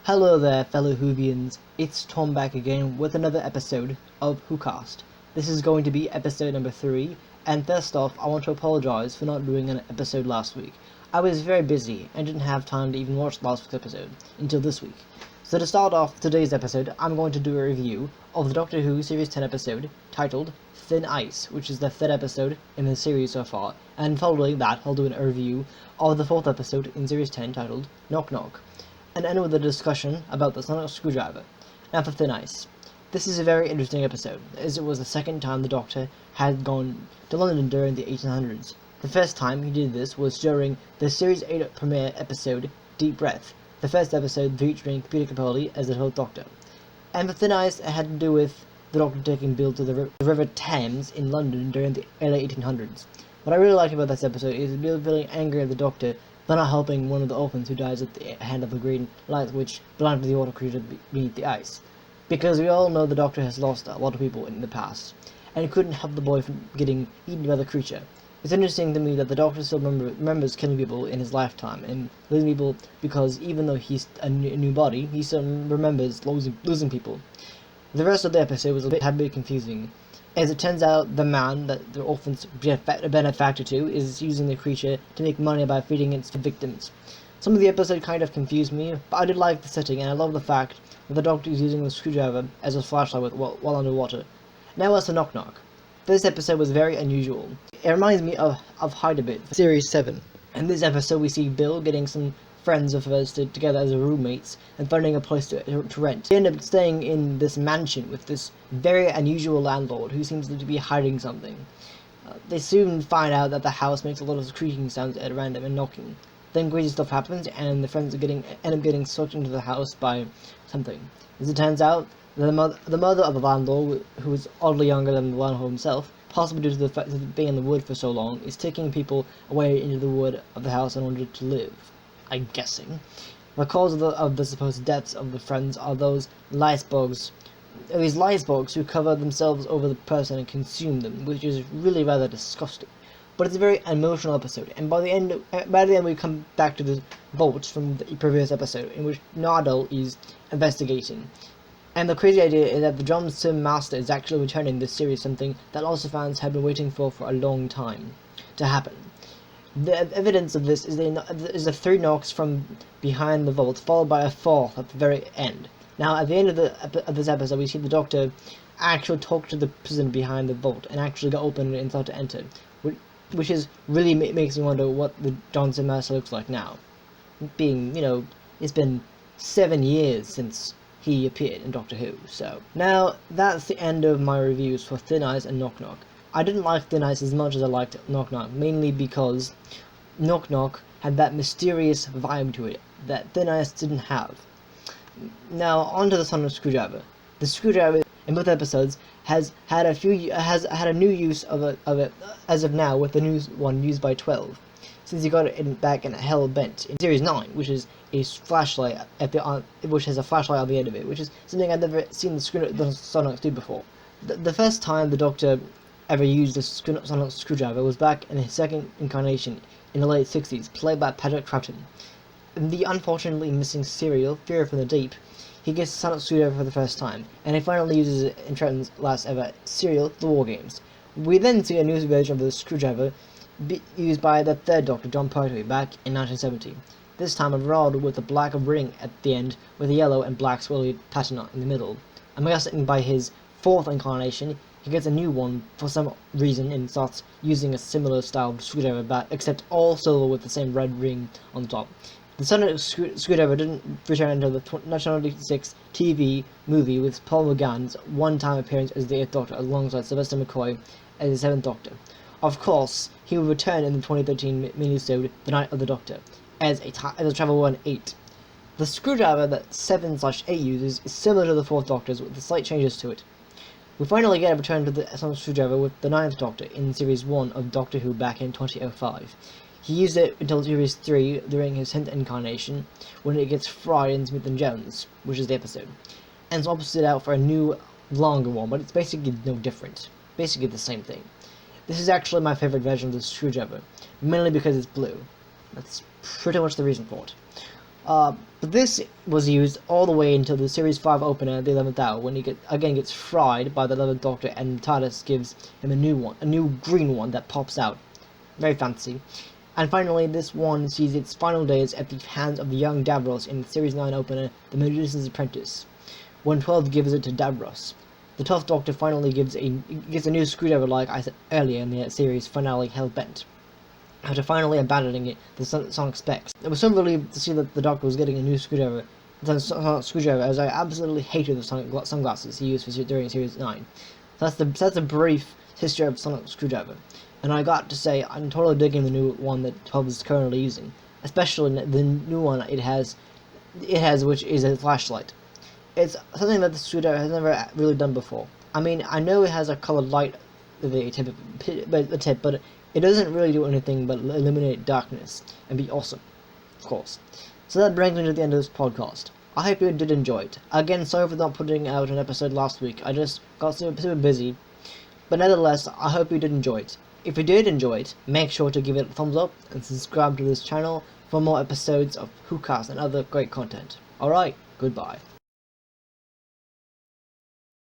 Hello there, fellow Whovians. It's Tom back again with another episode of Whocast. This is going to be episode number 3, and first off, I want to apologise for not doing an episode last week. I was very busy and didn't have time to even watch last week's episode until this week. So to start off today's episode, I'm going to do a review of the Doctor Who Series 10 episode titled Thin Ice, which is the third episode in the series so far, and following that, I'll do a review of the fourth episode in Series 10 titled Knock Knock, and end with a discussion about the sonic screwdriver. Now for Thin Ice. This is a very interesting episode, as it was the second time the Doctor had gone to London during the 1800s. The first time he did this was during the Series 8 premiere episode, Deep Breath, the first episode featuring Peter Capaldi as the 12th Doctor. And for Thin Ice, it had to do with the Doctor taking Bill to the River Thames in London during the early 1800s. What I really liked about this episode is Bill feeling angry at the Doctor for not helping one of the orphans who dies at the hand of the green light which belonged to the water creature beneath the ice. Because we all know the Doctor has lost a lot of people in the past, and couldn't help the boy from getting eaten by the creature. It's interesting to me that the Doctor still remembers killing people in his lifetime, and losing people because even though he's a new body, he still remembers losing people. The rest of the episode was a bit confusing. As it turns out, the man that the orphan's benefactor to is using the creature to make money by feeding its victims. Some of the episode kind of confused me, but I did like the setting, and I love the fact that the Doctor is using the screwdriver as a flashlight while underwater. Now as for Knock Knock. This episode was very unusual. It reminds me of Hide a Bit, Series 7. In this episode we see Bill getting some friends of hers together as roommates and finding a place to rent. They end up staying in this mansion with this very unusual landlord who seems to be hiding something. They soon find out that the house makes a lot of creaking sounds at random and knocking. Then crazy stuff happens and the friends end up getting sucked into the house by something. As it turns out, the mother of the landlord, who is oddly younger than the landlord himself, possibly due to the fact of being in the wood for so long, is taking people away into the wood of the house in order to live. I'm guessing. The cause of the supposed deaths of the friends are these lice bugs who cover themselves over the person and consume them, which is really rather disgusting. But it's a very emotional episode, and by the end we come back to the vault from the previous episode, in which Nardole is investigating. And the crazy idea is that the Drum Sim Master is actually returning this series, something that lots of fans have been waiting for a long time to happen. The evidence of this is the 3 knocks from behind the vault, followed by a 4th at the very end. Now, at the end of this episode, we see the Doctor actually talk to the prison behind the vault and actually get open and start to enter, which is really makes me wonder what the Johnson Master looks like now. Being, it's been 7 years since he appeared in Doctor Who. So now that's the end of my reviews for Thin Ice and Knock Knock. I didn't like Thin Ice as much as I liked Knock Knock, mainly because Knock Knock had that mysterious vibe to it that Thin Ice didn't have. Now onto the sonic screwdriver. The screwdriver in both episodes has had a new use of it as of now, with the new one used by 12, since he got it back in Hell Bent in Series 9, which is a flashlight which has a flashlight on the end of it, which is something I've never seen the Sonics do before. The first time the Doctor ever used a sonic screwdriver was back in his second incarnation in the late 60s, played by Patrick Troughton. In the unfortunately missing serial Fear from the Deep, he gets a sonic screwdriver for the first time, and he finally uses it in Troughton's last ever serial, The War Games. We then see a new version of the screwdriver used by the third Doctor, John Pertwee, back in 1970. This time a rod with a black ring at the end, with a yellow and black swirly pattern in the middle. I'm guessing by his 4th incarnation, he gets a new one for some reason and starts using a similar style screwdriver, except also with the same red ring on the top. The sonic screwdriver didn't return until the 1996 TV movie with Paul McGann's one-time appearance as the 8th Doctor alongside Sylvester McCoy as the 7th Doctor. Of course, he will return in the 2013 mini-episode The Night of the Doctor as a Travel 1-8. The screwdriver that 7/8 uses is similar to the 4th Doctor's with slight changes to it. We finally get a return to the sonic screwdriver with the 9th Doctor in Series 1 of Doctor Who back in 2005. He used it until Series 3 during his 10th incarnation, when it gets fried in Smith and Jones, which is the episode, and swaps it out for a new, longer one, but it's basically no different. Basically the same thing. This is actually my favorite version of the screwdriver, mainly because it's blue. That's pretty much the reason for it. But this was used all the way until the Series 5 opener at the 11th hour, when he gets fried by the 11th Doctor, and TARDIS gives him a new green one that pops out. Very fancy. And finally, this one sees its final days at the hands of the young Davros in the Series 9 opener, The Magician's Apprentice, when 12 gives it to Davros. The 12th Doctor finally gets a new screwdriver, like I said earlier in the series finale, Hellbent, after finally abandoning it, the Sonic Specs. It was so relieved to see that the Doctor was getting a new screwdriver, as I absolutely hated the Sonic sunglasses he used during Series 9. So that's the brief history of Sonic Screwdriver. And I got to say, I'm totally digging the new one that 12 is currently using, especially the new one it has, which is a flashlight. It's something that the screwdriver has never really done before. I mean, I know it has a colored light at the tip, but it doesn't really do anything but eliminate darkness and be awesome, of course. So that brings me to the end of this podcast. I hope you did enjoy it. Again, sorry for not putting out an episode last week. I just got super busy. But nevertheless, I hope you did enjoy it. If you did enjoy it, make sure to give it a thumbs up and subscribe to this channel for more episodes of Whocast and other great content. Alright, goodbye.